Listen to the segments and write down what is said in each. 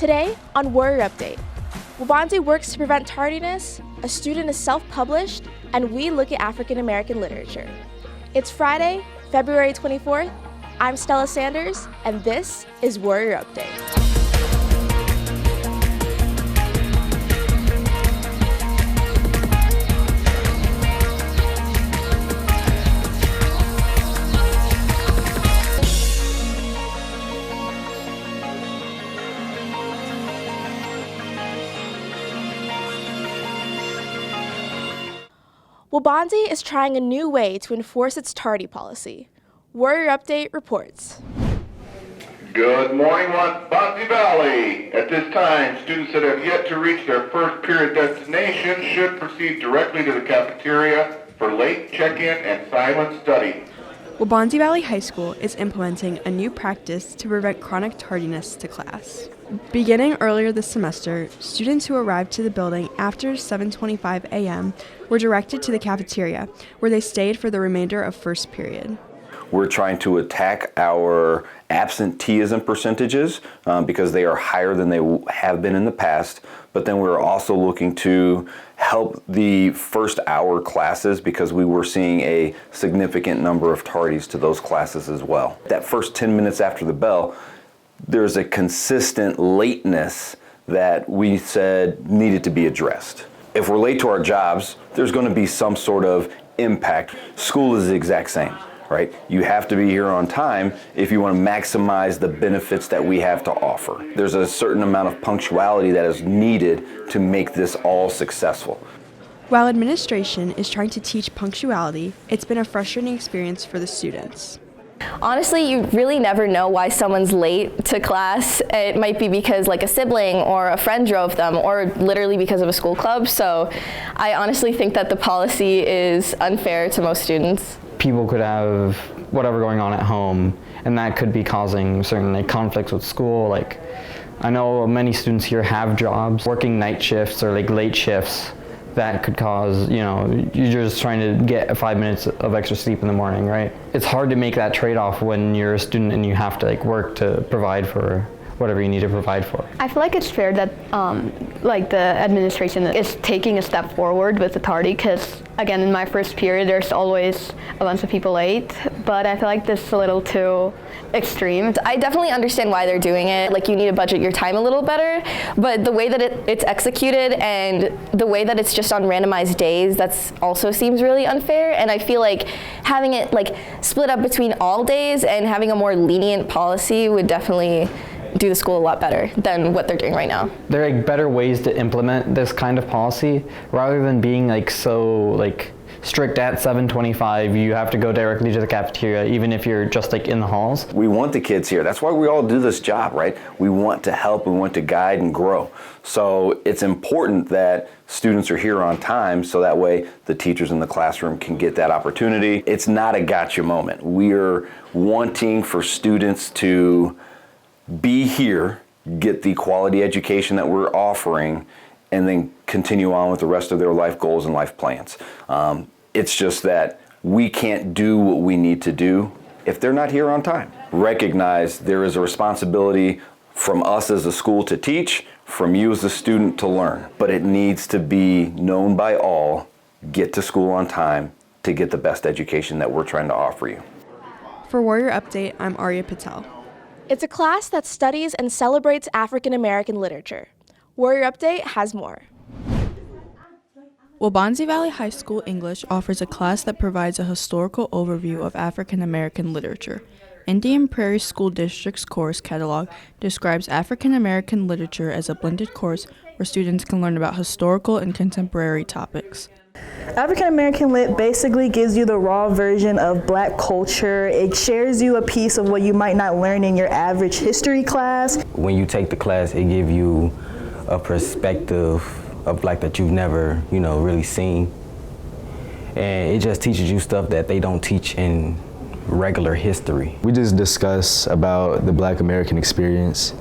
Today on Warrior Update, Waubonsie works to prevent tardiness, a student is self-published, and we look at African American literature. It's Friday, February 24th. I'm Stella Sanders, and this is Warrior Update. Waubonsie is trying a new way to enforce its tardy policy. Warrior Update reports. Good morning, Waubonsie Valley. At this time, students that have yet to reach their first period destination should proceed directly to the cafeteria for late check-in and silent study. Waubonsie Valley High School is implementing a new practice to prevent chronic tardiness to class. Beginning earlier this semester, students who arrived to the building after 7:25 a.m. were directed to the cafeteria, where they stayed for the remainder of first period. We're trying to attack our absenteeism percentages because they are higher than they have been in the past, but then we're also looking to help the first hour classes because we were seeing a significant number of tardies to those classes as well. That first 10 minutes after the bell, there's a consistent lateness that we said needed to be addressed. If we're late to our jobs, there's going to be some sort of impact. School is the exact same, right? You have to be here on time if you want to maximize the benefits that we have to offer. There's a certain amount of punctuality that is needed to make this all successful. While administration is trying to teach punctuality, it's been a frustrating experience for the students. Honestly, you really never know why someone's late to class. It might be because like a sibling or a friend drove them, or literally because of a school club. So I honestly think that the policy is unfair to most students. People could have whatever going on at home, and that could be causing certain conflicts with school. Like, I know many students here have jobs, working night shifts or late shifts. That could cause, you're just trying to get 5 minutes of extra sleep in the morning, right? It's hard to make that trade-off when you're a student and you have to work to provide for whatever you need to provide for. I feel like it's fair that the administration is taking a step forward with the tardy, because again, in my first period, there's always a bunch of people late, but I feel like this is a little too extreme. I definitely understand why they're doing it. Like, you need to budget your time a little better, but the way that it's executed and the way that it's just on randomized days, that's also seems really unfair. And I feel like having it split up between all days and having a more lenient policy would definitely do the school a lot better than what they're doing right now. There are better ways to implement this kind of policy rather than being so strict at 7:25. You have to go directly to the cafeteria, even if you're just in the halls. We want the kids here. That's why we all do this job, right? We want to help, we want to guide and grow. So it's important that students are here on time so that way the teachers in the classroom can get that opportunity. It's not a gotcha moment. We're wanting for students to be here, get the quality education that we're offering, and then continue on with the rest of their life goals and life plans. It's just that we can't do what we need to do if they're not here on time. Recognize there is a responsibility from us as a school to teach, from you as a student to learn, but it needs to be known by all. Get to school on time to get the best education that we're trying to offer you. For Warrior Update, I'm Arya Patel. It's a class that studies and celebrates African American literature. Warrior Update has more. Waubonsie Valley High School English offers a class that provides a historical overview of African American literature. Indian Prairie School District's course catalog describes African American literature as a blended course where students can learn about historical and contemporary topics. African American Lit basically gives you the raw version of Black culture. It shares you a piece of what you might not learn in your average history class. When you take the class, it gives you a perspective of Black that you've never, really seen. And it just teaches you stuff that they don't teach in regular history. We just discuss about the Black American experience.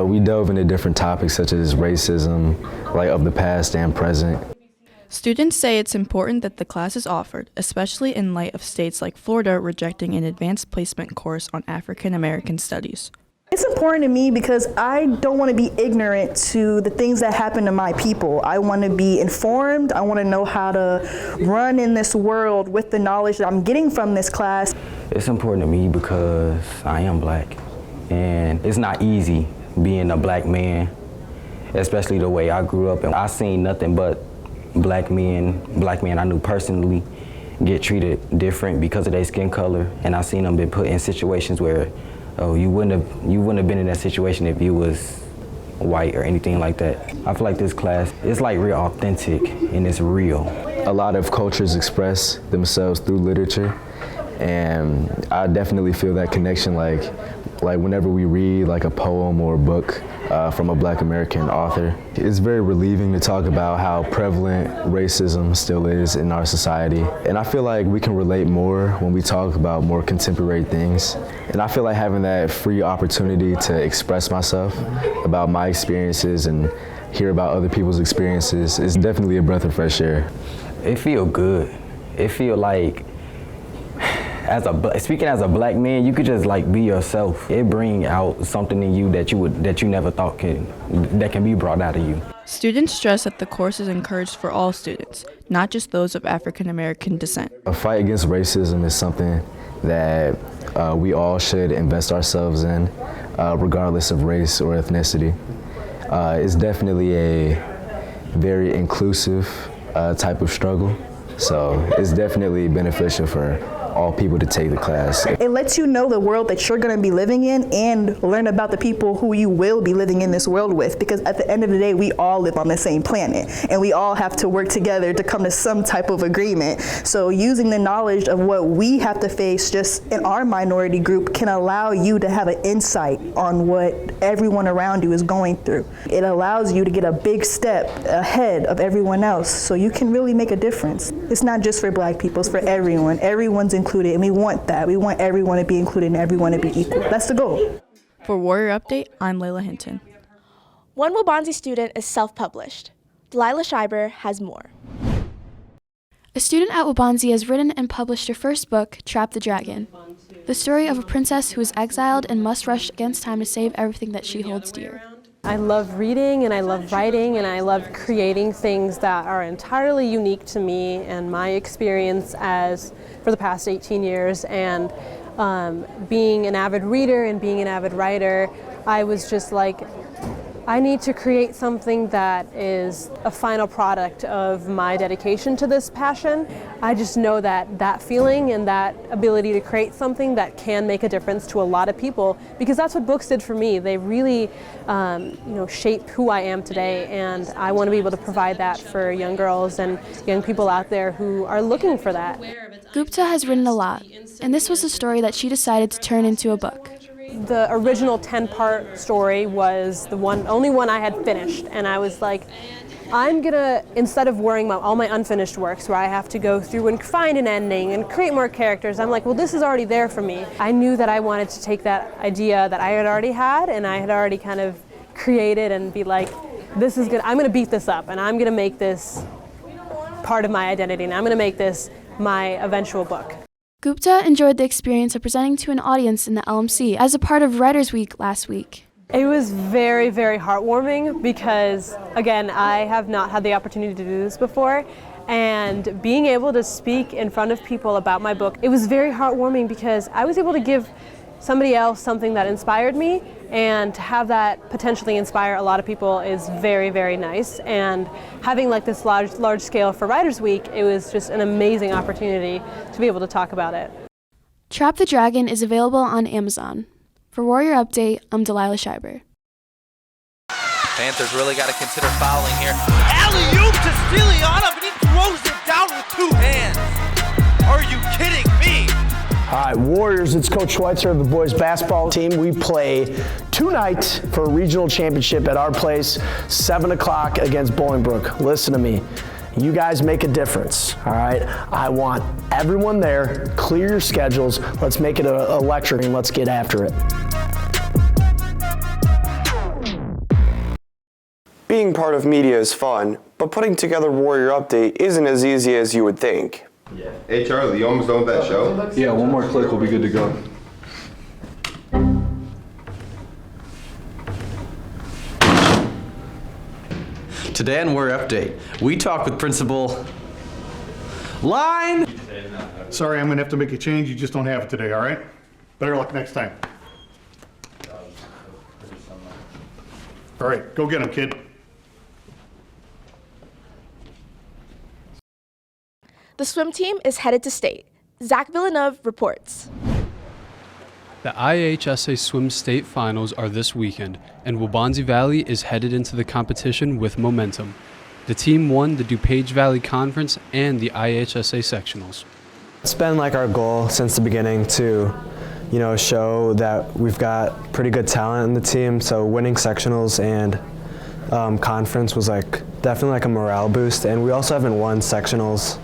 We delve into different topics such as racism, of the past and present. Students say it's important that the class is offered, especially in light of states like Florida rejecting an advanced placement course on African American studies. It's important to me because I don't want to be ignorant to the things that happen to my people. I want to be informed. I want to know how to run in this world with the knowledge that I'm getting from this class. It's important to me because I am black, and it's not easy being a black man, especially the way I grew up. And I seen nothing but black men I knew personally get treated different because of their skin color, and I seen them been put in situations where you wouldn't have been in that situation if you was white or anything like that. I feel like this class, it's like real authentic and it's real. A lot of cultures express themselves through literature, and I definitely feel that connection like whenever we read like a poem or a book from a Black American author. It's very relieving to talk about how prevalent racism still is in our society. And I feel like we can relate more when we talk about more contemporary things. And I feel like having that free opportunity to express myself about my experiences and hear about other people's experiences is definitely a breath of fresh air. It feel good. It feel like, speaking as a black man, you could just like be yourself. It bring out something in you that you never thought can be brought out of you. Students stress that the course is encouraged for all students, not just those of African American descent. A fight against racism is something that we all should invest ourselves in, regardless of race or ethnicity. It's definitely a very inclusive type of struggle, so it's definitely beneficial for all people to take the class. It lets you know the world that you're going to be living in and learn about the people who you will be living in this world with, because at the end of the day, we all live on the same planet and we all have to work together to come to some type of agreement. So using the knowledge of what we have to face just in our minority group can allow you to have an insight on what everyone around you is going through. It allows you to get a big step ahead of everyone else, so you can really make a difference. It's not just for Black people, it's for everyone. Everyone's included, and we want that. We want everyone to be included and everyone to be equal. That's the goal. For Warrior Update, I'm Layla Hinton. One Waubonsie student is self-published. Delilah Schreiber has more. A student at Waubonsie has written and published her first book, Trap the Dragon, the story of a princess who is exiled and must rush against time to save everything that she holds dear. I love reading and I love writing and I love creating things that are entirely unique to me and my experience for the past 18 years. And being an avid reader and being an avid writer, I was just like, I need to create something that is a final product of my dedication to this passion. I just know that feeling and that ability to create something that can make a difference to a lot of people, because that's what books did for me. They really shaped who I am today, and I want to be able to provide that for young girls and young people out there who are looking for that. Gupta has written a lot, and this was a story that she decided to turn into a book. The original 10-part story was the only one I had finished, and I was like, I'm gonna, instead of worrying about all my unfinished works where I have to go through and find an ending and create more characters, I'm like, well, this is already there for me. I knew that I wanted to take that idea that I had already had and I had already kind of created and be like, this is good, I'm gonna beat this up and I'm gonna make this part of my identity and I'm gonna make this my eventual book. Gupta enjoyed the experience of presenting to an audience in the LMC as a part of Writers' Week last week. It was very, very heartwarming because, again, I have not had the opportunity to do this before, and being able to speak in front of people about my book, it was very heartwarming because I was able to give somebody else something that inspired me, and to have that potentially inspire a lot of people is very, very nice. And having like this large scale for Writers' Week, it was just an amazing opportunity to be able to talk about it. Trap the Dragon is available on Amazon. For Warrior Update, I'm Delilah Schreiber. Panthers really got to consider fouling here. Alley-oop to Stilianov, and he throws it down with two hands. Are you kidding me? All right, Warriors, it's Coach Schweitzer of the boys basketball team. We play tonight for a regional championship at our place, 7 o'clock against Bolingbrook. Listen to me. You guys make a difference, all right? I want everyone there. Clear your schedules. Let's make it electric and let's get after it. Being part of media is fun, but putting together Warrior Update isn't as easy as you would think. Yeah. Hey Charlie, you almost done with that show? Yeah, one more click, we'll be good to go. Today on Warrior Update, we talk with Principal Line. Sorry, I'm gonna have to make a change. You just don't have it today, all right? Better luck next time. All right, go get him, kid. The swim team is headed to state. Zach Villeneuve reports. The IHSA Swim State Finals are this weekend, and Waubonsie Valley is headed into the competition with momentum. The team won the DuPage Valley Conference and the IHSA Sectionals. It's been like our goal since the beginning to, show that we've got pretty good talent in the team. So winning sectionals and conference was definitely like a morale boost. And we also haven't won sectionals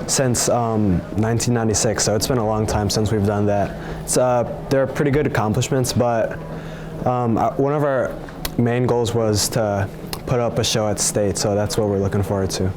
since 1996, so it's been a long time since we've done that. They're pretty good accomplishments, but one of our main goals was to put up a show at state, so that's what we're looking forward to.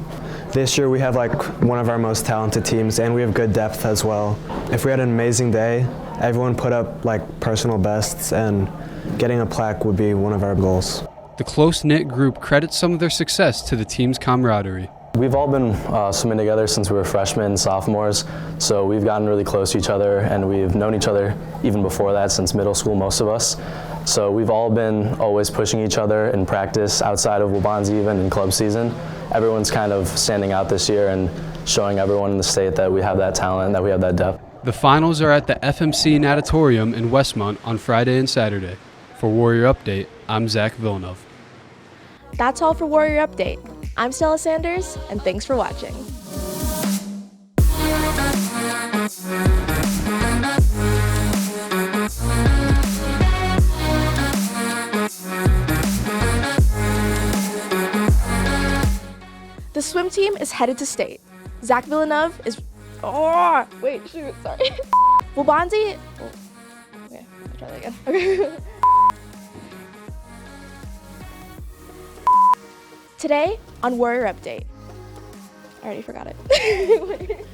This year we have one of our most talented teams, and we have good depth as well. If we had an amazing day, everyone put up personal bests, and getting a plaque would be one of our goals. The close-knit group credits some of their success to the team's camaraderie. We've all been swimming together since we were freshmen and sophomores, so we've gotten really close to each other, and we've known each other even before that, since middle school, most of us. So we've all been always pushing each other in practice, outside of Waubonsie even, in club season. Everyone's kind of standing out this year and showing everyone in the state that we have that talent, that we have that depth. The finals are at the FMC Natatorium in Westmont on Friday and Saturday. For Warrior Update, I'm Zach Villeneuve. That's all for Warrior Update. I'm Stella Sanders, and thanks for watching. The swim team is headed to state. Zach Villeneuve is... Oh, wait, shoot, sorry. Waubonsie... Oh, okay, I'll try that again. Okay. Today on Warrior Update. I already forgot it.